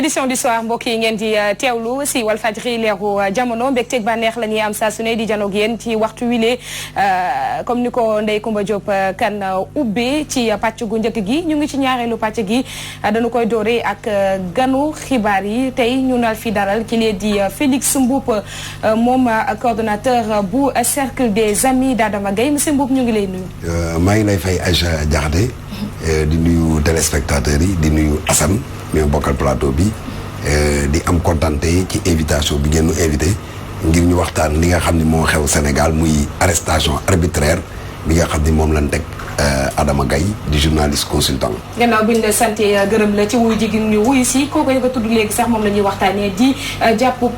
édition du soir mbokk yi ngeen di teewlu si Walfadjri leeru jamono mbégteeg bànneex la ñuy am saa su ne di janoog yéen ci waxtu wile comme ni ko Ndeye Coumba Diop kan ubbee ci pàcc gu njëkk gi ñu ngi ci ñaareelu pàcc gi dañu koy dooree ak ganu xibaar yi tey ñu nal fi daral ki lee di Félix Mboup moom coordonnateur bu cercle des amis d'Adama Gaye monsieur Mboup ñu ngi lay nuyu. maa ngi lay fay Aïcha Diakhaté di nuyu téléspectateurs yi di nuyu Assane mi bokkal plateau bi di am contenté ci invitation bi ngeen ñu invité ngir ñu waxtaan li nga xam ni moo xew Sénégal muy arrestation arbitraire bi nga xam ni moom lañ teg Adama Gaye di journaliste consultant. gannaaw bi ñu la sant gërëm la ci wuyu ji gi ñu wuyu si kooku nga tudd léegi sax moom la ñuy waxtaanee di jàppub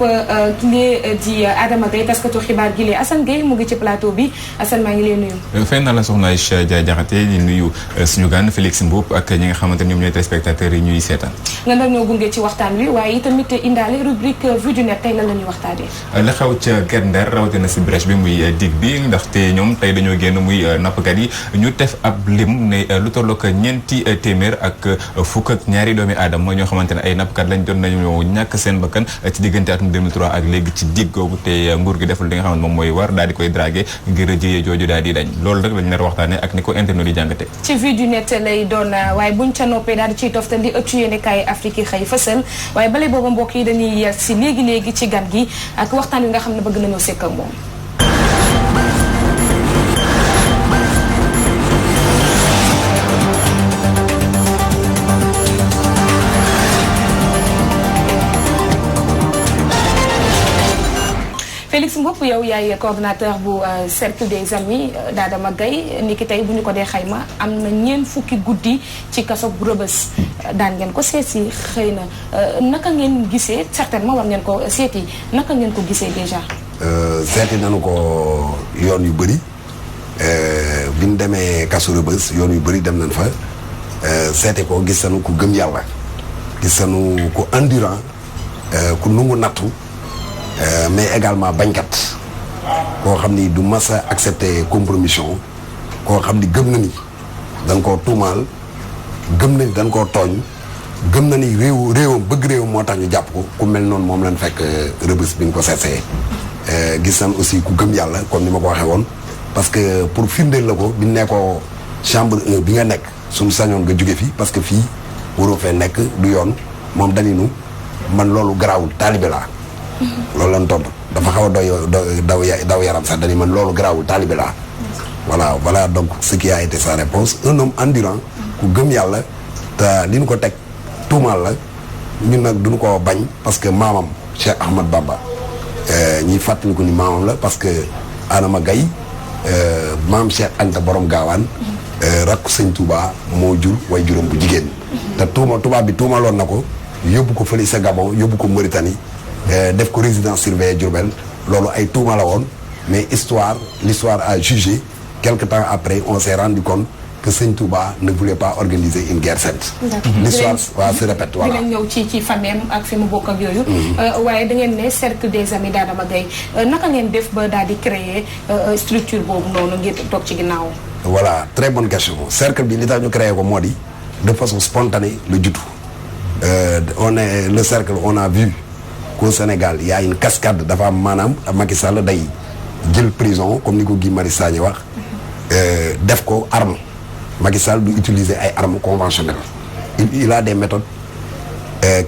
ki lee di Adama Gaye taskatu xibaar gi lee Assane Gueye mu ngi ci plateau bi Assane maa ngi lay nuyu. fay naa la soxna Aïcha Diakhaté di nuyu suñu gan Félix Mboup ak ñi nga xamante ne ñoom ñooy téléspectateurs yi ñuy seetaan. nga nar ñoo gunge ci waxtaan wi waaye itamit indaale rubrique vue du net tey lan la ñuy waxtaanee. la xew ca Guet Ndar rawatina si brèche bi muy dig bi ndaxte ñoom tey dañoo génn muy nappkat yi ñu def ab lim ne lu tollook ñeenti téeméer ak fukk ak ñaari doomi aadama ñoo xamante ne ay nappkat lañ doon nañu ñàkk seen bakkan ci diggante atum 2003 ak léegi ci dig googu te nguur gi deful li nga xamante moom mooy war daal di koy dragué ngir jëyee jooju daal di dañ loolu rek lañ nar waxtaane ak ni ko internet di jàngate ci vue du net lay doon waaye buñ ca noppee daal di ciy toftal di ëttu yéene kaay Afrique yi xëy fësal waaye bale booba mbokk yi dañuy yel si léegi-léegi ci gan gi ak waxtaan wi nga xam ne bëgg nañoo sekk ak moom. Félix Mboup yow yaay coordonnateur bu cercle des amis d'Adama Gaye ni ki tey bu ñu ko dee xayma am na ñeent fukki guddi ci kaso bu Rëbës daan ngeen ko seet si xëy na naka ngeen gisee certainement war ngeen ko seeti naka ngeen ko gisee déjà. seeti nañu ko yoon yu bëri bi ñu demee kaso Rëbës yoon yu bëri dem nañ fa seeti ko gis nañu ku gëm yàlla gis nañu ku endurant ku nungu nattu. Mais également bañkat koo xam ni du mas a accepter compromission koo xam ni gëm na ni dañ koo tuumaal gëm na ni dañ koo tooñ gëm na ni réewam bëgg réewam moo tax ñu jàpp ko ku mel noonu moom lañ fekk Rëbës bi ñu ko seetsee gis nañ aussi ku gëm yàlla comme ni ma ko waxee woon parce que pour firndeel la ko bi ñu ne ko chambre 1 bi nga nekk suñu sañoon nga jóge fii parce que fii waroo fee nekk du yoon moom daninu man loolu garaawul taalibe laa loolu lañ tontu dafa xaw a daw yaram sax dañu man loolu garaawul taalibe laa voilà donc ce qui a été sa réponse un homme endurant ku gëm yàlla te li ñu ko teg tuumaal la ñun nag duñu ko bañ parce que maamam Cheikh Ahmad Bamba ñiy fàttaliku ni maamam la parce que Adama Gaye maam Cheikh Anta borom gaawaan rakku sëñ Touba moo jur way juróom bu jigéen te tubaab bi tuumaloon na ko yóbbu ko fële sa Gabon yóbbu ko Mauritanie def ko résidence surveillée Diourbel loolu ay tuuma la woon mais l'histoire a jugé quelque temps après on s'est rendu compte que Sëñ Touba ne voulait pas organiser une guerre sainte. L'histoire se répète voilà. dinañ ñëw ci famille ak fi mu bokk ak yooyu. waaye da ngeen ne cercle des amis d'Adama Gaye naka ngeen def ba daal di créer structure boobu noonu ngir toog ci ginnaaw. voilà très bonne question cercle bi li tax ñu créé ko moo di de façon spontanée la jutu le cercle on a vu. Qu'au Sénégal il y a une cascade dafa am maanaam Macky Sall day jël prison comme ni ko Guy Marius Sagna wax def ko arme Macky Sall du utiliser ay armes conventionnelles il a des méthodes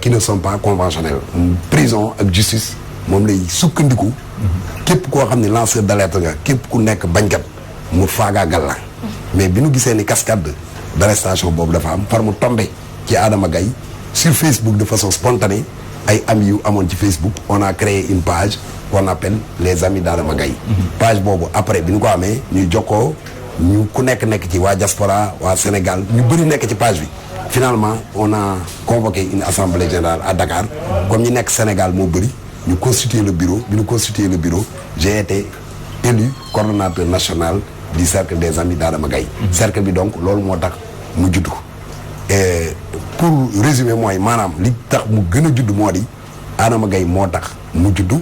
qui ne sont pas conventionnelles prison ak justice moom lay sukkandiku képp koo xam ne lanceur d'alerte nga képp ku nekk bañkat mu faagaagal la mais bi nu gisee ni cascade d'arrestation boobu dafa am far mu tombé ci Adama Gaye sur Facebook de façon spontanée ay amis yu amoon ci Facebook on a créé une page qu'on appelle les amis d'Adama Gaye page boobu après bi ñu ko amee ñuy jokkoo ñu ku nekk ci waa diaspora waa Sénégal ñu bëri nekk ci page bi finalement on a convoqué une assemblée générale à Dakar comme ñi nekk Sénégal moo bëri ñu constituer le bureau bi ñu constituer le bureau j'ai été élu coordonnateur national du cercle des amis d'Adama Gaye cercle bi donc loolu moo tax mu juddu et pour résumer mooy maanaam li tax mu gën a judd moo di Adama Gaye moo tax mu juddu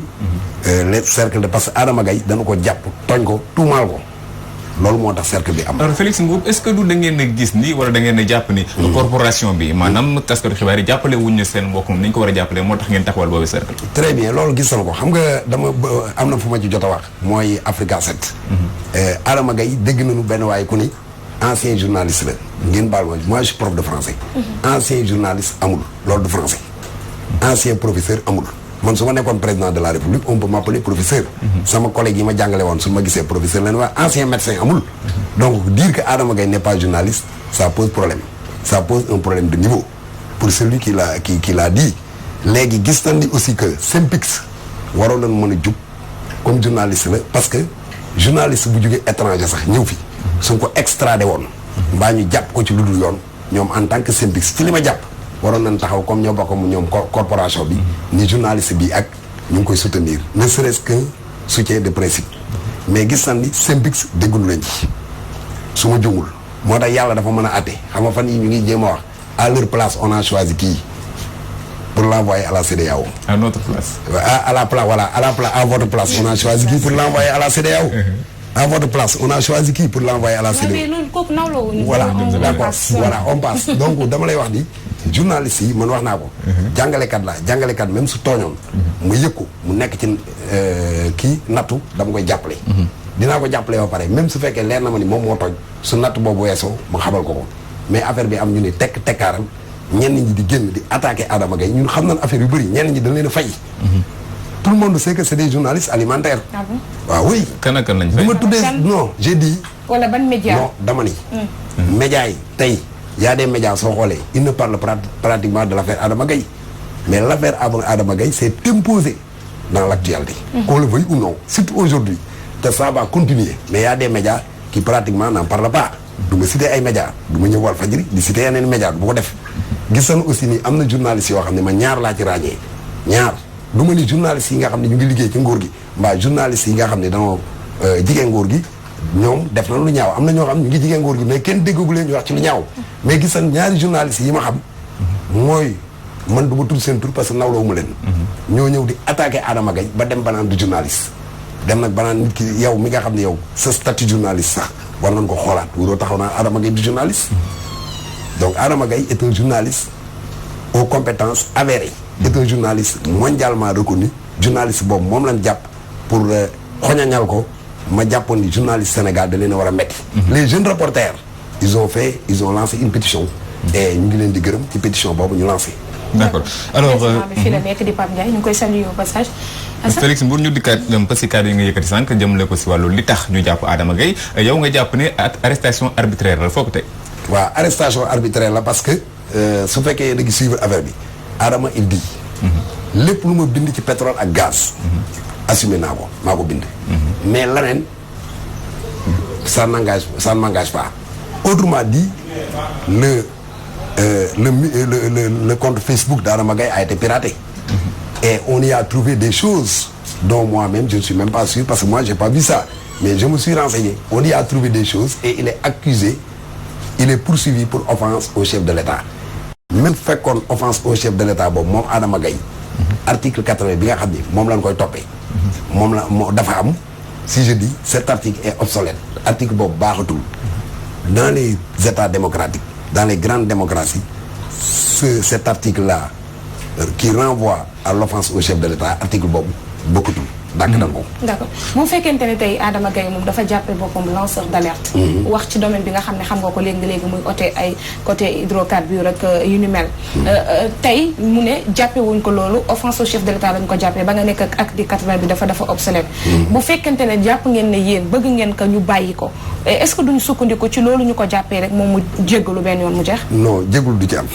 le cercle de parce que Adama Gaye dana ko jàpp tooñ ko tuumaal ko loolu moo tax cercle bi am. alors Félix Mboup est-ce que du da ngeen a gis ni wala da ngeen a jàpp ni. corporation bi maanaam taskatu xibaar yi jàppale wuñ ne seen mbokk moom ni ñu ko war a jàppale moo tax ngeen taxawal boobu cercle. très bien loolu gis na ko xam nga am na fu ma ci jot a wax mooy Africa 7. Adama Gaye dégg nañu benn waaye ku ni ancien journaliste la ngeen baal ma moi je suis prof de français. ancien journaliste amul loolu du français. ancien professeur amul. man su ma nekkoon président de la république on peut m'appeler professeur. sama collègue yi ma jàngale woon su ma gisee professeur leen waa ancien médecin amul. donc dire que Adama Gaye n'est pas journaliste ça pose problème. ça pose un problème de niveau pour celui qui l'a dit. léegi gis nañ ni aussi que Synpics waroon nañ mën a jub comme journaliste la parce que journaliste bu jógee étranger sax ñëw fi. suñ ko extradé woon. mbaa ñu jàpp ko ci lu dul yoon ñoom en tant que Synpics ci li ma jàpp. waroon nañ taxaw comme ñoo bokk mu ñoom corporation bi ni journaliste bi ak ñu ngi koy soutenir ne serait-ce qu'un soutien de principe mais gis nañ ni Synpics déggul lañ ci su ma jumul moo tax yàlla dafa mën a àtte xam nga fan yi ñu ngi jéem a wax à leur place on a choisi kii pour l'envoyer à la CEDEAO. à notre place. à la place voilà à votre place on a choisi kii pour l'envoyer à la CEDEAO. à votre place on a choisi qui pour l'envoyer à la CEDEAO. mais loolu kooku nawloo wuñu. voilà d'accord voilà on passe donc dama lay wax ni journaliste yi man wax naa ko. jàngalekat même su tooñoon. mu yëg ko mu nekk ci kii nattu dama koy jàppale. dinaa ko jàppale ba pare même su fekkee leer na ma ni moom moo tooñ su natt boobu weesoo ma xamal ko mais affaire bi am ñu ne tekkaaram ñenn ñi di génn di attaquer Adama Gaye ñun xam nañ affaire yu bëri ñenn ñi dañ leen a fay. tout le monde sait que c'est des journalistes alimentaires. ah bon waaw oui. kan ak kan lañ fay. bu ma tuddee non j'ai dit. wala ban média. non dama ni. médias yi tey y a des médias soo xoolee ils ne parlent pratiquement de l'affaire Adama Gaye mais l'affaire Adama Gaye s'est imposée dans l'actualité. qu'on le veuille ou non surtout aujourd'hui te ça va continuer mais y a des médias qui pratiquement n'en parlent pas. du ma citer ay médias du ma ñëw Walfadjri di citer yeneen médias bu ko def. gis nañu aussi ni am na journalistes yoo xam ne ma ñaar laa ci ràññee ñaar. du ma ni journalistes yi nga xam ne ñu ngi liggéey ci nguur gi mbaa journalistes yi nga xam ne danoo jigéen nguur gi ñoom def na lu ñaaw am na ñoo xam ñu ngi jigéen nguur gi mais kenn déggagu leen ñu wax ci lu ñaaw mais gis nañ ñaari journalistes yi ma xam mooy man du ma tudd seen tur parce que nawloo mu leen ñoo ñëw di attaquer Adama Gaye ba dem banaan du journaliste dem nag banaan nit ki yow mi nga xam ne yow sa statut journaliste sax war nañ ko xoolaat wuroo taxaw naa Adama Gaye du journaliste donc Adama Gaye est un journaliste aux compétences avérées est un journaliste mondialement reconnu journaliste boobu moom lañ jàpp pour xoñañal ko ma jàppoon ni journaliste Sénégal da leen a war a metti les jeunes reporters ils ont lancé une pétition et ñu ngi leen di gërëm ci pétition boobu ñu lancé d'accord alors fii la nekk di Pape Ndiaye ñu ngi koy saluer au passage. Félix Mbour ñu dikkaat parce que kàddu yi nga yëkkati sànq jëmale ko si wàllu li tax ñu jàpp Adama Gaye yow nga jàpp ne arrestation arbitraire la foo ko teg. waaw arrestation arbitraire la parce que su fekkee da ngi suivre affaire bi Adama il dit lépp lu ma bind ci pétrole ak gaz assumé naa ko maa ko bind mais leneen ça ne m'engage pas autrement dit le compte Facebook d'Adama Gaye a été piraté et on y a trouvé des choses dont moi-même je ne suis même pas sûr parce que moi j'ai pas vu ça mais je me suis renseigné on y a trouvé des choses et il est accusé il est poursuivi pour offense au chef de l'État même fekkoon offense au chef de l'État boobu moom Adama Gaye article 80 bi nga xam ni moom lañ koy toppee moom la dafa am si je dis cet article est obsolète article boobu baaxatul dans les États démocratiques dans les grandes démocraties cet article là qui renvoie à l'offense au chef de l'État article boobu bokkutul dàkk na ko. d'accord bu fekkente ne tey Adama Gaye moom dafa jàppee boppam lanceur d'alerte. wax ci domaine bi nga xam ne xam nga ko léegi muy côté hydrocarbures ak yu ni mel. tey mu ne jàppee wuñ ko loolu offense au chef de l'État lañ ko jàppee ba nga nekk ak acte 80 bi dafa obsolète. bu fekkente ne jàpp ngeen ne yéen bëgg ngeen ko ñu bàyyi ko est-ce que duñu sukkandiku ci loolu ñu ko jàppee rek moom mu jéggalu benn yoon mu jeex. non jégalu du ci am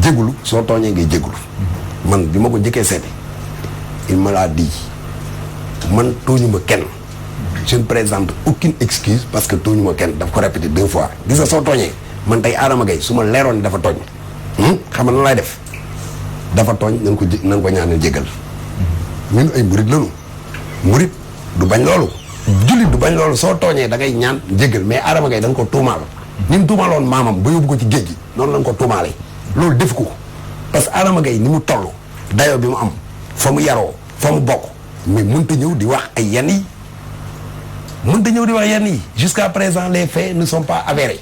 jégalu soo tooñee ngay jégalu man bi ma ko njëkkee seeti il me l'a dit. man tooñu ma kenn je ne présente aucune excuse parce que tooñu ma kenn daf ko répété 2 fois gis nga soo tooñee man tey Adama Gaye su ma leeroon ni dafa tooñ xam nga nan laay def dafa tooñ nañ ko ñaanal jégal ñun ay murit lañu murit du bañ loolu jullit du bañ loolu soo tooñee da ngay ñaan jégal mais Adama Gaye dañ ko tuumaal ñun tuumaaloon maamam ba yóbbu ko ci géej gi noonu lañ ko tuumaalee loolu def ko parce que Adama Gaye ni mu toll dayoo bi mu am fa mu yaroo fa mu bokk mais mënta ñëw di wax ay yenn yi mën ta ñëw di wax yenn yi jusqu'à présent les faits ne sont pas avérés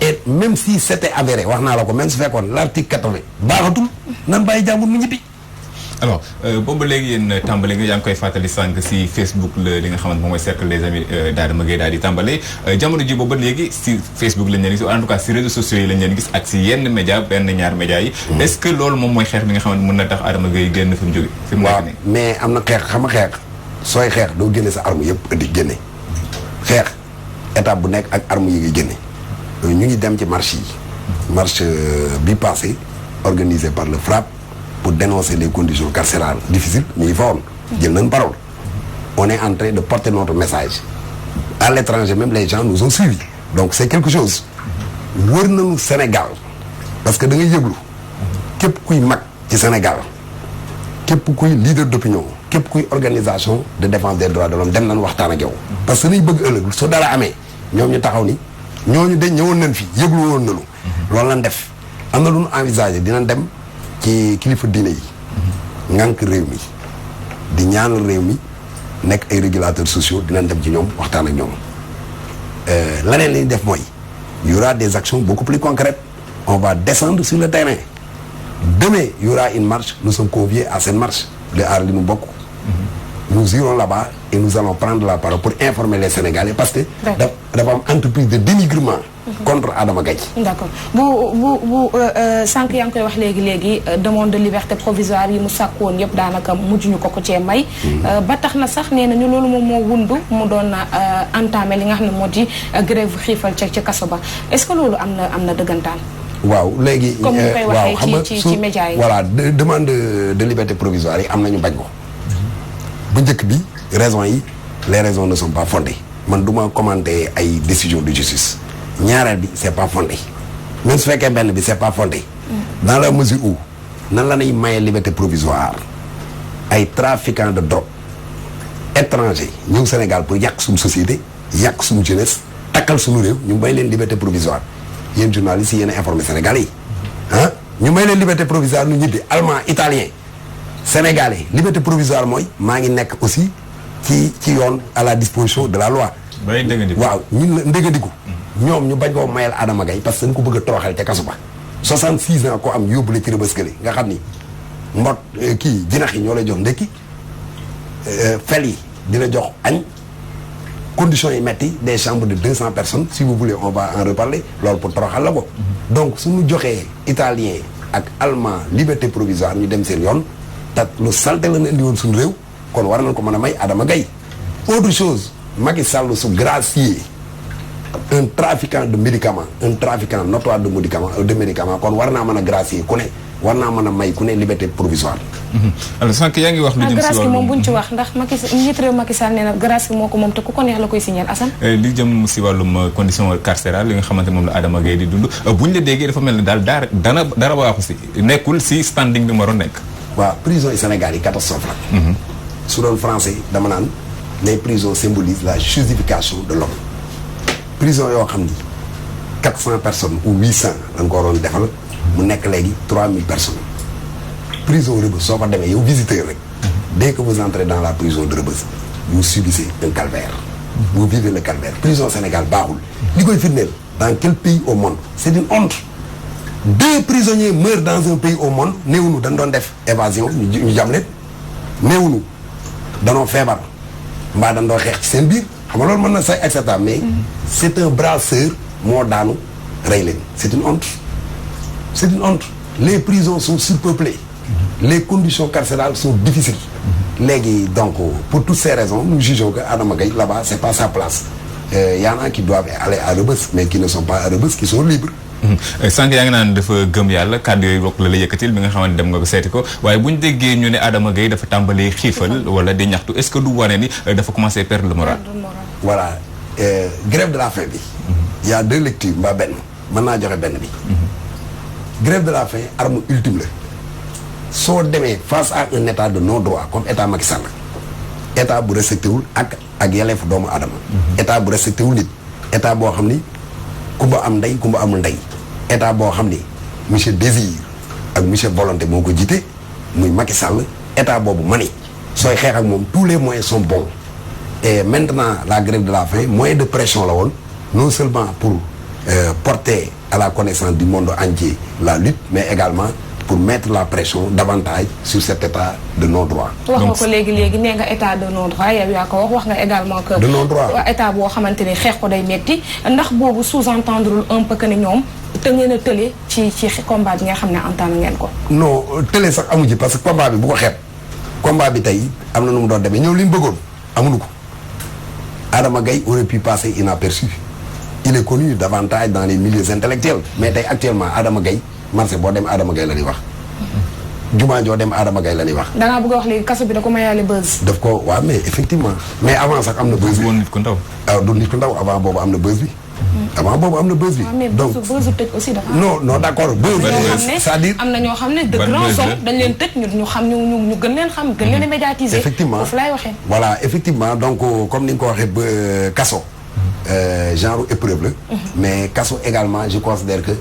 et même si c'était avéré wax naa la ko même su fekkoon l'article 80 baaxatul nan bàyyi jàmbur mu ñibbi. alors boobu léegi yéen tàmbale nga yaa ngi koy fàttali sànq si Facebook la li nga xamante moom mooy cercle des amis d'Adama Gaye daal di tàmbale jamono ji boobu léegi si Facebook lañ leen gis en tout cas si réseaux sociaux yi lañ leen gis ak si yenn média benn ñaar média yi. est-ce que loolu moom mooy xeex bi nga xamante mën na tax Adama Gaye génn fi mu jóge. fi mu nekk nii mais am na xeex xam nga xeex sooy xeex doo génne sa arme yëpp indi génne xeex étape bu nekk ak arme yi ngay génne ñu ngi dem ci marche yi. marche bi passé organisée par le FRAPP. pour dénoncer les conditions carcérales difficiles ñu ngi fa woon jël nañ parole on est en train de porter notre message à l'étranger même les gens nous ont suivis donc c'est quelque chose wër nañu Sénégal parce que da ngay yëglu képp kuy mag ci Sénégal képp kuy leader d'opinion képp kuy organisation de défense des droits de l'homme dem nañ waxtaan ak yow parce que dañuy bëgg ëllëg su dara amee ñoom ñu taxaw ni ñooñu dañ ñëwoon nañ fi yëglu woon nañu loolu lañ def am na lu ñu envisagé dinañ dem ci kilifa diine yi ngànk réew mi di ñaanal réew mi nekk ay régulateurs sociaux dinañ dem ci ñoom waxtaan ak ñoom leneen li ñu def mooy il y aura des actions beaucoup plus concrètes on va descendre sur le terrain demain il y aura une marche nous sommes conviés à cette marche de aar li mu bokk nous irons là-bas et nous allons prendre la parole pour informer les Sénégalais parce que dafa am entreprise de dénigrement contre Adama Gaye. d'accord bu sànq yaa ngi koy wax léegi demande de liberté provisoire yi mu sàkk woon yëpp daanaka mujjuñu ko cee may. ba tax na sax nee nañu loolu moom moo wundu mu doon entamé li nga xam ne moo di grève xiifal ca kaso ba est-ce que loolu am na dëggantaan. waaw léegi. comme ni koy waxee ci média yi. voilà demande de liberté provisoire yi am nañu bañ ko. bu njëkk bi raisons yi les raisons ne sont pas fondées man du ma commenter ay décisions de justice. ñaareel bi c'est pas fondé même su fekkee benn bi c'est pas fondé dans la mesure où nan la ñuy maye liberté provisoire ay trafiquants de drogue étrangers ñëw Sénégal pour yàq suñu société yàq suñu jeunesse takkal suñu réew ñu may leen liberté provisoire yéen journalistes yi yéen a informé Sénégalais yi ah ñu may leen liberté provisoire ñu ñibbi allemand italien sénégalais liberté provisoire mooy maa ngi nekk aussi ci yoon à la disposition de la loi waaw ñun la ndégandiku ñoom ñu bañ koo mayal Adama Gaye parce que dañ ko bëgg a toroxal ca kaso ba 66 ans ko am yóbbu la ci rëbëskale nga xam ni mbot kii jinax yi ñoo lay jox ndekki fel yi di la jox añ conditions yi metti des chambres de 200 personnes si vous voulez on va en reparler loolu pour toroxal la ko donc suñu joxee italien ak allemand liberté provisoire ñu dem seen yoon te lu salte la na indi woon suñu réew kon war nañ ko mën a may Adama Gaye autre chose Macky Sall su gracier un trafiquant de médicaments un trafiquant notoire de médicaments kon war naa mën a gracier ku ne war naa mën a may ku ne liberté provisoire. alors sànq yaa ngi wax. lu jëm si grâce gi moom buñ ci wax ndax njiit réew Macky Sall nee na grâce gi moo ko moom te ku ko neex la koy signer Assane. li jëm si wàllum condition carcérale li nga xamante moom la Adama Gaye di dund buñ la déggee dafa mel ni daal dara waaxu si nekkul si standing bi mu waroon nekk. waaw prison yi Sénégal yi catastrophe la. su doon français dama naan les prisons symbolisent la justification de l'homme prison yoo xam ni 400 personnes ou 800 la nga ko waroon defal mu nekk léegi 3000 personnes prison Rebeuss soo ko demee yow visiteur rek dès que vous entrez dans la prison de Rebeuss vous subissez un calvaire vous vivez le calvaire prison Sénégal baaxul li koy firndeel dans quel pays au monde c'est une honte 2 prisonniers meurent dans un pays au monde néewunu dañ doon def évasion ñu jam leen néewunu danoo feebar mbaa dañ doon xeex ci seen biir xam nga loolu mën na say acceptable mais c'est un brasseur moo daanu rey leen c'est une honte les prisons sont surpeuplées les conditions carcérales sont difficiles léegi donc pour toutes ces raisons nous jugeons que Adama Gaye là-bas c'est pas sa place y en a qui doivent aller à Rebeuss mais qui ne sont pas à Rebeuss qui sont libres. sànq yaa ngi naan dafa gëm yàlla kàddu yooyu bokk la yëkkatil bi nga xamante dem nga ko seeti ko waaye bu ñu déggee ñu ne Adama Gaye dafa tàmbalee xiifal wala di ñaxtu est-ce que du wane ni dafa commencer perdre le moral. voilà grève de la faim bi. y a 2 lectures mbaa benn mën naa joxe benn bi. grève de la faim arme ultime la soo demee face à un état de non droit comme état Macky Sall état bu respecté wul ak yelleefu doomu aadama. état bu respecté wul nit état boo xam ni kumba am ndey kumba amul ndey état boo xam ni monsieur Désir ak monsieur Volonté moo ko jiite muy Macky Sall état boobu ma ni sooy xeex ak moom tous les moyens sont bons et maintenant la grève de la faim moyen de pression la woon non seulement pour porter à la connaissance du monde entier la lutte mais également pour mettre la pression davantage sur cet état de non-droit. wax nga ko léegi nee nga état de non-droit yow yaa ko wax nga également que. de non-droit état boo xamante ni xeex ko day metti ndax boobu sous-entendre un peu que ne ñoom te ngeen a tële ci combat bi nga xam ne entamé ngeen ko. non tële sax amu ci parce que combat bi bu ko xeeb combat bi tey am na nu mu doon demee ñoom li ñu bëggoon amuñu ko Adama Gaye aurait pu passer inaperçu il est connu davantage dans les milieux intellectuels mais tey actuellement Adama Gaye marché boo dem Adama Gaye la ñuy wax jumaa joo dem Adama Gaye la ñuy wax. da ngaa bëgg a wax léegi kaso bi da ko mayaale buzz. daf ko waaw mais effectivement mais avant sax am na buzz bi. woon nit ku ndaw. waaw du nit ku ndaw avant boobu am na buzz bi. avant boobu am na buzz bi. donc buzz tëj aussi dafa non d'accord buzz c'est-à-dire am na ñoo xam ne de grands hommes dañ leen tëj ñu xam ñu gën leen xam gën leen a médiatiser. effectivement foofu laay waxee. voilà effectivement donc comme ni nga ko waxee ba kaso. genre épreuve la. mais kaso également je considère que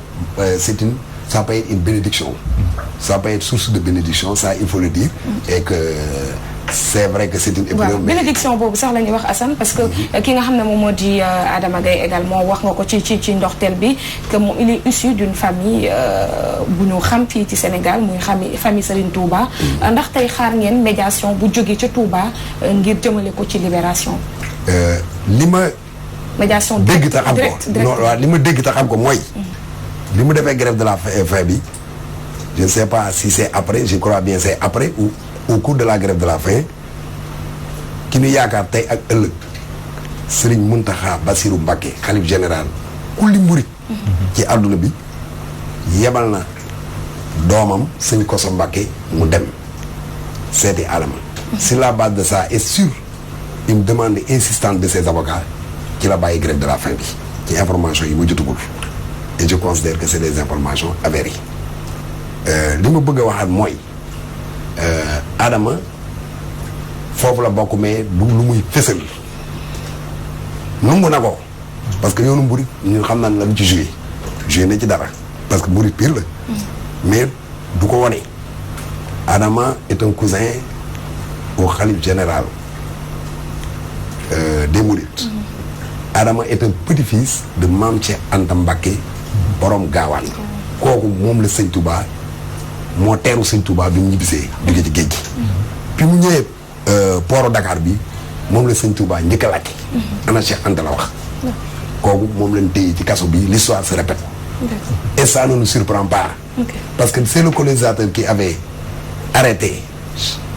ça peut être une bénédiction. Ça peut être source de bénédiction ça il faut le dire. Et que c'est vrai que c'est une épreuve. waaw bénédiction boobu sax la ñuy wax Assane parce que ki nga xam ne moom moo di Adama Gaye également wax nga ko ci ndorteel bi que moom il est issu d'une famille bu ñu xam fii ci Sénégal muy famille Serigne Touba. ndax tey xaar ngeen médiation bu jógee ca Touba ngir jëmale ko ci libération. li ma. médiation dégg ta xam ko non waaw li ma dégg ta xam ko mooy. li mu defee grève de la faim bi je ne sais pas si c'est après je crois bien c'est après ou au cours de la grève de la faim ki ñu yaakaar tey ak ëllëg Serigne Mountakha Bassirou Mbacké xalif général kulli murit ci àdduna bi yebal na doomam sëñ Koso Mbacké mu dem seeti Adama sur la base de ça et sur une demande insistante de ses avocats ci la bàyyi grève de la faim bi ci information yi mu jotugul et je considère que c'est des informations avérées li ma bëgg a waxaat mooy Adama foofu la bokk mais du lu muy fësal nangu na ko parce que yoonu mburit ñu xam naa ne la lu ci joué na ci dara parce que mburit pire la mais du ko wone Adama est un cousin au khalife général des mourides Adama est un petit-fils de Mame Cheikh Anta Mbacké borom gaawaan kooku moom la sëñ Touba moo teeru sëñ Touba bi mu ñibbisee jóge ci géej gi puis mu ñëwee port Dakar bi moom la sëñ Touba njëkk a laajte ana Cheikh Anta la wax kooku moom lañ téye ci kaso bi l'histoire se répète et ça ne nous surprend pas parce que c'est le colonisateur qui avait arrêté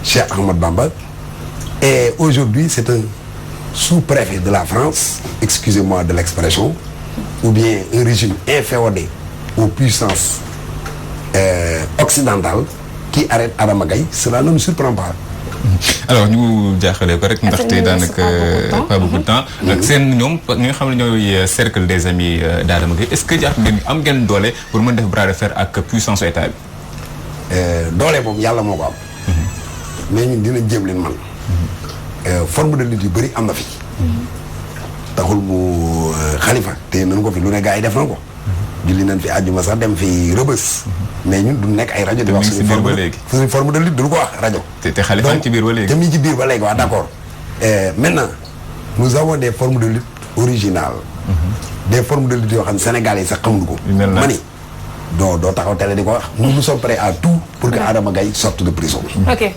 Cheikh Ahmad Bamba et aujourd'hui c'est un sous-préfet de la France excusez-moi de l'expression ou bien un régime inféodé aux puissances occidentales qui arrête Adama Gaye cela ne me surprend pas. alors ñu jaaxale ko rek ndaxte daanaka pas beaucoup de temps ak seen ñoom ñi nga xam ne ñooy cercle des amis d'Adama Gaye est-ce que jàpp ngeen am ngeen doole pour mën def bras de fer ak puissance état bi. doole boobu yàlla moo ko am. mais ñun dinañ jéem leen man forme de lutte yu bëri am na fi. taxul mu xalifa te nañu ko fi lu ne gars yi def na ko. julli nañ fi àjjuma sax dem fi rëbës. mais ñun du nekk ay rajo di wax suñu forme de lutte du ko wax rajo. te xalifa ci biir ba léegi. donc ci biir ba léegi waaw d'accord. maintenant nous avons des formes de lutte originales. des formes de lutte yoo xam ne Sénégal yi sax xamuñu ko. ma ni doo taxaw télé di ko wax. nous sommes prêts à tout pour que Adama Gaye sorte de prison. ok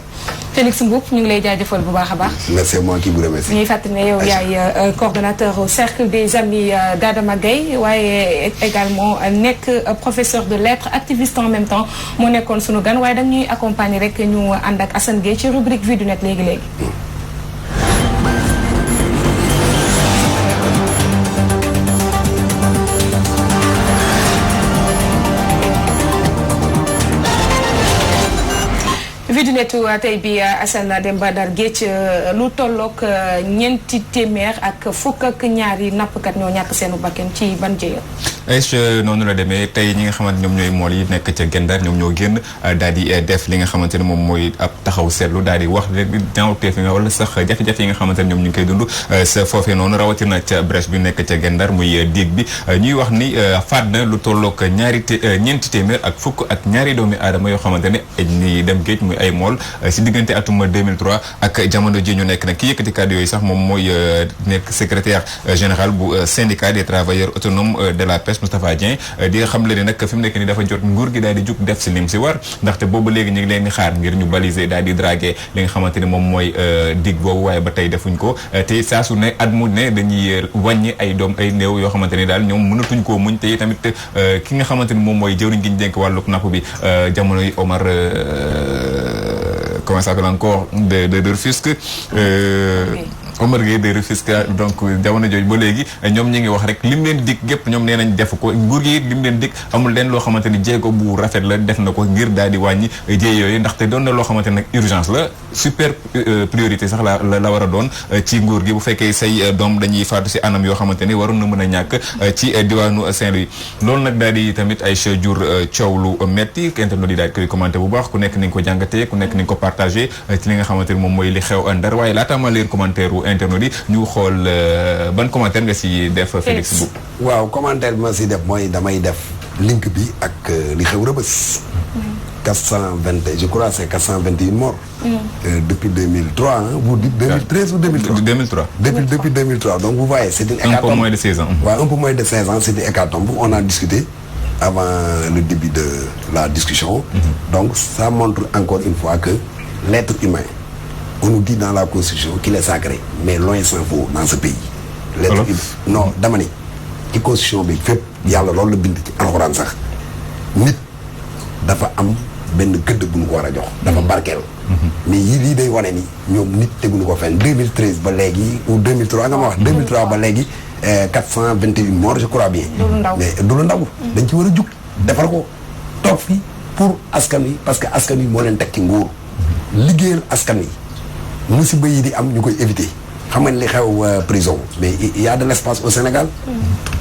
Félix Mboup ñu ngi lay jaajëfal bu baax a baax. c'est moi qui vous remercie. ñuy fàttali ne yow yaay coordonnateur au cercle des amis d'Adama Gaye waaye également nekk professeur de lettres activiste en même temps moo nekkoon sunu gan waaye dañuy accompagner rek ñu ànd ak Assane Gueye ci rubrique Vue du Net léegi. Vue du Net tey bi Assane Demba Ndar Géej lu tolloog ñeenti téeméer ak fukk ak ñaari nappkat ñoo ñàkk seenu bakkan ci ban jëya noonu la demee tey ñi nga xamante ñoom ñooy mool yi nekk ca Gendar ñoom ñoo génn daal di def li nga xamante ne moom mooy ab taxaw seetlu daal di wax ñaawteef yi nga wala sax jafe-jafe yi nga xamante ne ñoom ñu ngi koy dund sa foofee noonu rawatina ca brèche bi nekk ca Gendar muy diig bi ñuy wax ni faat na lu tollook ñeenti téeméer ak fukk ak ñaari doomi aadama yoo xamante ne ni dem géej muy ay mool si diggante atum 2003 ak jamono ji ñu nekk nag ki yëkkati kàddu yooyu sax moom mooy nekk secrétaire général bu syndicat des travailleurs autonomes de la pêche Moustapha Dieng di nga xam le ni nag fi mu nekk ni dafa jot nguur gi daal di jug def si lim si war ndaxte boobu léegi ñu ngi leen di xaar ngir ñu baliser daal di draguer li nga xamante ni moom mooy dig boobu waaye ba tey defuñ ko te saa su ne at mu ne dañuy wàññi ay doom ay néew yoo xamante ni daal ñoom mënatuñ koo muñ te tamit ki nga xamante ni moom mooy jëwriñ gi ñu dénk wàlluk napp bi jamono yi Omar comment ça s'appelle encore de Rufisque Omar Gueye de Rufisque donc jamono jooju ba léegi ñoom ñi ngi wax rek lim leen dig gépp ñoom nee nañ def ko nguur gi lim leen dig amul leen loo xamante ni jéego bu rafet la def na ko ngir daal di wàññi jéey yooyu ndaxte doon na loo xamante nag urgence la super priorité sax la war a doon ci nguur gi bu fekkee say doom dañuy faatu si anam yoo xamante ni waroon na mën a ñàkk ci diwaanu Saint-Louis loolu nag daal di tamit ay jur coow lu metti internet yi daal koy commenté bu baax ku nekk ni nga ko jàngatee ku nekk ni nga ko partagé ci li nga xamante ni moom mooy li xew Ndar waaye laata ma leen commentaire internet yi ñu xool ban commentaire nga si def Félix Bou. waaw commentaire bi ma si def mooy damay def link bi ak li xew Rebeuss. 420 je crois c'est 421 morts. Depuis 2003 hein, vous dites 2013 ou 2003. 2003. Depuis 2003 donc vous voyez c'est une hécatombe. Un peu moins de 16 ans. Ouais, un peu moins de 16 ans c'est une hécatombe. On a discuté avant le début de la discussion. Donc ça montre encore une fois que l'être humain, on nous dit dans la constitution qu'il est sacré mais loin s'en faut dans ce pays. L'être humain non dama ni ci constitution bi fépp yàlla loolu la bind ci alxuraan sax nit dafa am benn gëdd bu ñu ko war a jox. dafa barkeel. mais yii lii day wane ni ñoom nit teguñu ko fenn 2013 ba léegi ou 2003 nga ma wax 2003 ba léegi 421 morts je crois bien. mais du lu ndaw. dañ ci war a jug defar ko toog fii pour askan wi parce que askan wi moo leen teg ci nguur liggéeyal askan wi. musiba yi di am ñu koy éviter xam nga li xew prison mais il y a de l'espace au Sénégal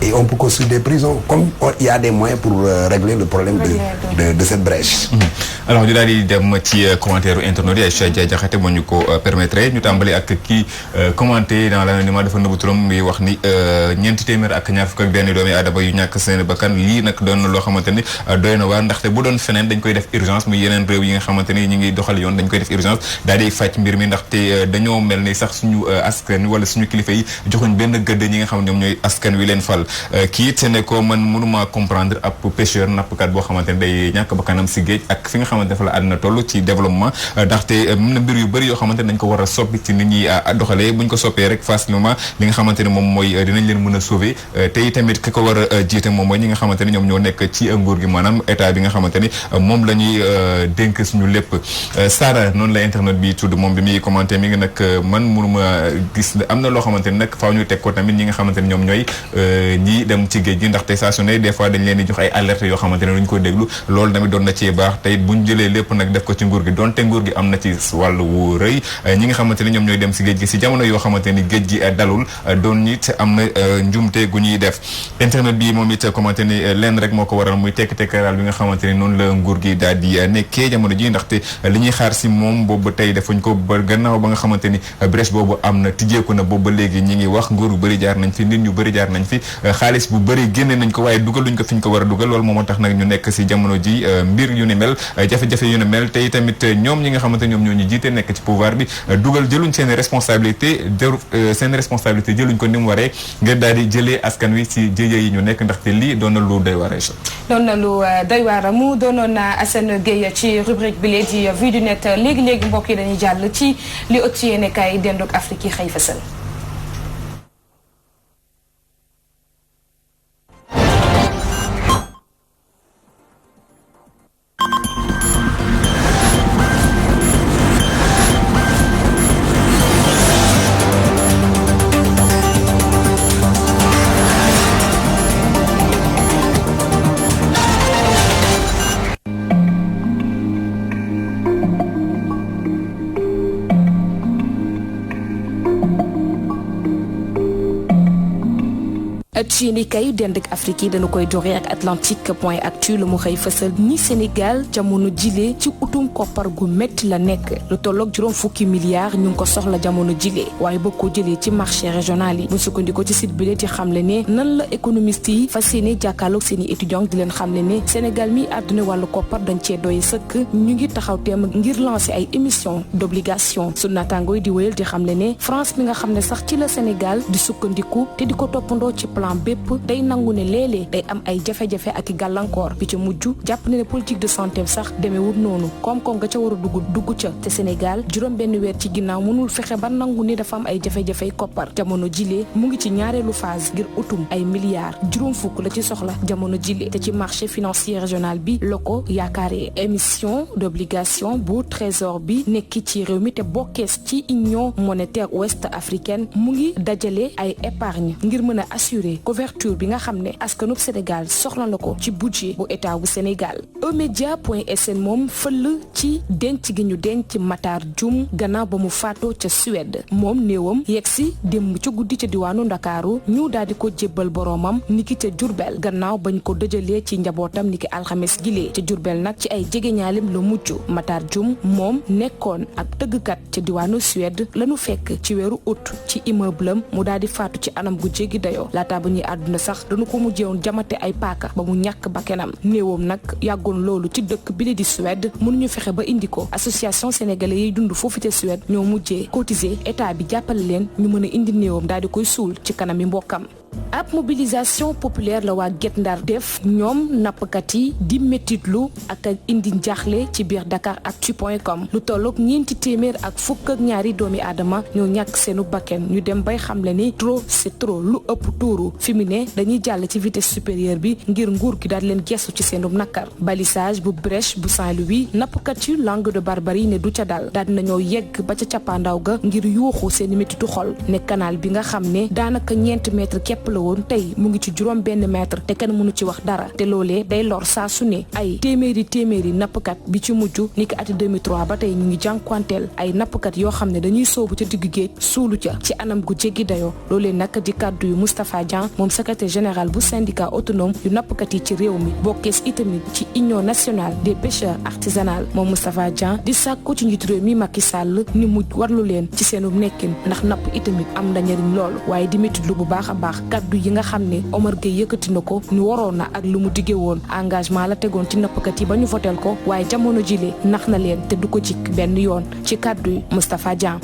et on peut construire des prisons comme il y a des moyens pour régler le problème de cette brèche. alors ñu daal di dem ci commentaire internaute yi ay Cheikh Diakhaté moo ñu ko permettre ñu tàmbali ak kii commenté dans l'anonymat dafa nëbbu turam muy wax ni ñeenti téeméer ak ñaar fukk ak benn doomi aadama yu ñàkk seen bakkan lii nag doon na loo xamante ni doy na waar ndaxte bu doon feneen dañ koy def urgence muy yeneen réew yi nga xamante ni ñu ngi doxal yoon dañ koy def urgence daal di fàcc mbir mi ndaxte dañoo mel ni sax suñu askan wala suñu kilifa yi joxuñ benn gëdd ñi nga xam ne ñoom ñooy askan wi leen fal kii it ne ko man mënuma comprendre ab pêcheur nappkat boo xamante ne day ñàkk bakkanam si géej ak fi nga xamante dafa la àddina toll ci développement ndaxte am na mbir yu bëri yoo xamante ne dañ ko war a soppi ci nit ñi doxalee buñ ko soppee rek facilement li nga xamante ne moom mooy dinañ leen mën a sauver te itamit ki ko war a jiite moom mooy ñi nga xamante ne ñoom ñoo nekk ci nguur gi maanaam état bi nga xamante ni moom la ñuy dénk suñu lépp Sara noonu la internet bi tudd moom bi muy commenté mi ngi nag man mënuma gis am na loo xamante ni nag faaw ñu teg ko tamit ñi nga xamante ni ñoom ñooy ñi dem ci géej gi ndaxte saa su ne des fois dañ leen di jox ay alerte yoo xamante ne duñ ko déglu loolu tamit doon na ci baax te it buñ jëlee lépp nag def ko ci nguur gi donte nguur gi am na ci wàllu wu rëy ñi nga xamante ni ñoom ñooy dem si géej gi si jamono yoo xamante ni géej gi dalul doon it am na njumte gu ñuy def internet bi moom it commenté ni lenn rek moo ko waral muy tekk-tekkaraal bi nga xamante ni noonu la nguur gi daal di nekkee jamono ji ndaxte li ñuy xaar si moom boobu tey defuñ ko ba gannaaw ba nga xamante ni brèche boobu am na tijjeeku na boobu ba léegi ñi ngi wax nguur yu bëri jaar nañ fi nit ñu bëri jaar nañ fi xaalis bu bëri génne nañ ko waaye dugaluñ ko fi ñu ko war a dugal loolu moom tax nag ñu nekk si jamono ji mbir yu ni mel jafe-jafe yu ni mel te tamit ñoom ñi nga xamante ñoom ñoo ñu jiite nekk ci pouvoir bi dugal jëluñ seen responsabilité jëluñ ko ni mu waree ngir daal di jëlee askan wi si jëye yi ñu nekk ndaxte lii doon na lu doy waar. doon na lu doy waar mu doonoon Assane Gueye ci rubrique bi di Vue du Net léegi-léegi mbokk yi dañuy jàll ci li ëtt yéene kaay dendoog Afrique yi xëy fësal. ci yéen kay dend ak Afrique yi dañu koy doxee ak Atlantique point actu lu mu xëy fësal ni Sénégal jamono jile ci utum koppar gu métti la nekk lu tolloog juróom fukki milliards ñu ngi ko soxla jamono jile waaye bëgg ko jëlee ci marché régional yi bu sukkandiko ci site bi di xamle ne nan la économiste yi fas yéene jàkkaarloog seen i étudiants di leen xamle ne Sénégal mi àdduna wàllu koppar dañ cee doy sëkk ñu ngi taxaw teem ngir lancer ay émissions d'obligation su naataango yi di wéyal di xamle ne France mi nga xam ne sax ci la Sénégal di sukkandiku te di ko toppandoo ci plan bépp day nangu ne léeg-léeg day am ay jafe-jafe ak i gàllankoor bi ca mujj jàpp ne politique de santé sax demeewul noonu koom-koom nga ca war a dugg ca te Sénégal juróom benn weer ci ginnaaw mënul fexe ba nangu ne dafa am ay jafe-jafey koppar jamono jile mu ngi ci ñaareelu phase ngir utum ay milliards juróom fukk la ci soxla jamono jile te ci marché financier régional bi la ko yaakaaree émission d'obligation bu trésor bi nekki ci réew mi te bokkees ci union monétaire ouest africaine mu ngi dajale ay épargne ngir mën a assurer couverture bi nga xam ne askanub Sénégal soxla na ko ci budget bu état bu Sénégal eMédia.sn moom fëll ci denc gi ñu denc Matar Dioum gannaaw ba mu faatoo ca Suède moom néewam yegsi démb ca guddi ca diwaanu Ndakaaru ñu daal di ko jébbal boroomam niki ca Jurbel gannaaw bañ ko dëjalee ci njabootam niki alxames gilee ca Jurbel nag ci ay jegeñaalem la mujj Matar Dioum moom nekkoon ak tëggkat ca diwaanu Suède lañu fekk ci weeru août ci immeuble am mu daal di faatu ci anam gu jéggi dayoo laata ba ñuy àdduna sax dañu ko mujjeewoon jamate ay paaka ba mu ñàkk bakkanam néewam nag yàggoon loolu ci dëkk bi di Suède mënuñu fexe ba indi ko association sénégalais yiy dund foofu te Suède ñoo mujjee cotiser état bi jàppale leen ñu mën a indi néewam daal di koy suul ci kanami mbokkam ab mobilisation populaire la waa Guet Ndar def ñoom nappkat yi di métitlu ak indi njaaxle ci biir Dakaractu.com lu tolloog ñeenti téeméer ak fukk ak ñaari doomi aadama ñoo ñàkk seenu bakken ñu dem bay xamle ni trop c'est trop lu ëpp tuuru fi mu ne dañuy jàll ci vitesse supérieure bi ngir nguur gi daal leen gestu ci seenu nakkar balisage bu brèche bu Saint-Louis nappkat yu Langue de Barbarie ne du ca dal daal nañoo yegg ba ca cappaandaw ga ngir yuuxu seeni métitu xol ne canal bi nga xam ne daanaka ñeenti mètre képp la woon tey mu ngi ci juróom benn mètre te kenn mënu ci wax dara te loolee day lor saa su ne ay téeméeri nappkat bi ci mujj ni ki ati 2003 ba tey ñu ngi jànkuwanteel ay nappkat yoo xam ne dañuy soobu ca digg géej suulu ca ci anam gu jéggi dayoo loolee nag di kàddu yu Moustapha Dian moom secrétaire général bu syndicat autonome yu nappkat yi ci réew mi bokkees itamit ci union nationale des pêcheurs artisanal moom Moustapha Dian di sàkku ci njiitu réew mi Macky Sall ni mu warlu leen ci seenu nekkin ndax napp itamit am na njariñ loolu waaye di métti lu bu baax a baax kaddu yi nga xam ne Omar Gueye yëkkati na ko ni waroon na ak lu mu diggee woon engagement la tegoon ci nappkat yi ba ñu votel ko waaye jamono jile nax na leen te du ko ci benn yoon ci kaddu yi Moustapha Dian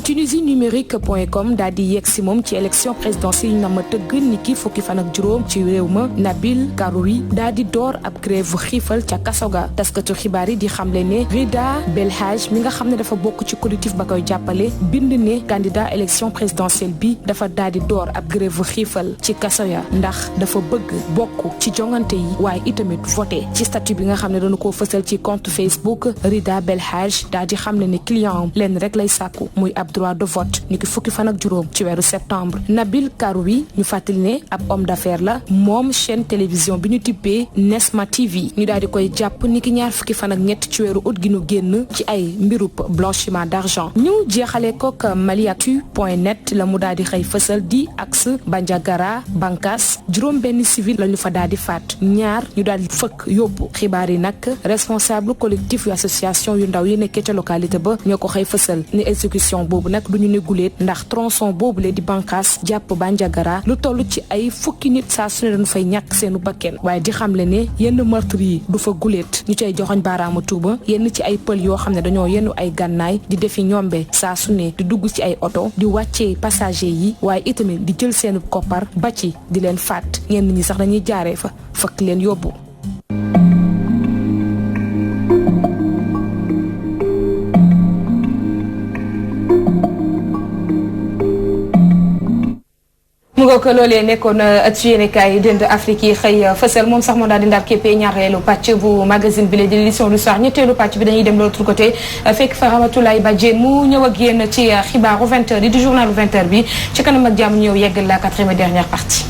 Tunisie-numérique.com daal di yegg si moom ci élection présidentielle na ma tëgg ni ki fukki fan ak juróom ci réew ma Nabil Karoui daal di door ab grève bu xiifal ca Kasoga taskatu xibaar yi di xamle ne Rida Belhaj mi nga xam ne dafa bokk ci collectif ba koy jàppale bind ne candidat élection présidentielle bi dafa daal di door ab grève bu xiifal ci Kasoya ndax dafa bëgg bokk ci jongante yi waaye itamit voté ci statut bi nga xam ne dañu koo fësal ci compte Facebook Rida Belhaj daal di xamle ne client am leen rek lay sàkku muy ab droit de vote ni ki fukki fan ak juróom ci weeru septembre Nabil Karoui ñu fàttali ne ab homme d'affaires la moom chaîne télévision bi ñu tippee Nesma TV ñu daal di koy jàpp ni ki ñaar fukki fan ak ñett ci weeru août gi ñu génn ci ay mbirub blanchiment d'argent ñu jeexale kook Maliatu.net la mu daal di xëy fësal di axe Bandiagara Bankas juróom benn civil la ñu fa daal di faat ñaar ñu daal di fëkk yóbbu xibaar yi nag responsable collectif yu association yu ndaw yi nekkee ca localité ba ñoo ko xëy fësal ni exécution boobu nag du ñu ne guléet ndax tronçon boobule di Bankas jàpp Bandiagara lu toll ci ay fukki nit saa su ne dañu fay ñàkk seenu bakken waaye di xamle ne yenn meurtre yi du fa guléet ñu cay joxoñ baaraamu tuuba yenn ci ay pël yoo xam ne dañoo yenn ay gànnaay di defi ñombe saa su ne di dugg ci ay oto di wàccee passager yi waaye itamit di jël seenu koppar ba ci di leen faat ñenn ñi sax dañuy jaaree fa fëkk leen yóbbu. mu nga ko loolee nekkoon at su yéenekaay yi dend Afrique yi xëy fësal moom sax moo daal di ndar képpee ñaareelu pàcc bu magazine bi la di l'édition du soir ñetteelu pàcc bi dañuy dem l'autre côté fekk fa Ramatoulaye Badiane mu ñëw ak yéen ci xibaaru 20h yi di journalu 20h bi ci kanam ak jàmm ñëw yeggal la 4e et dernière partie.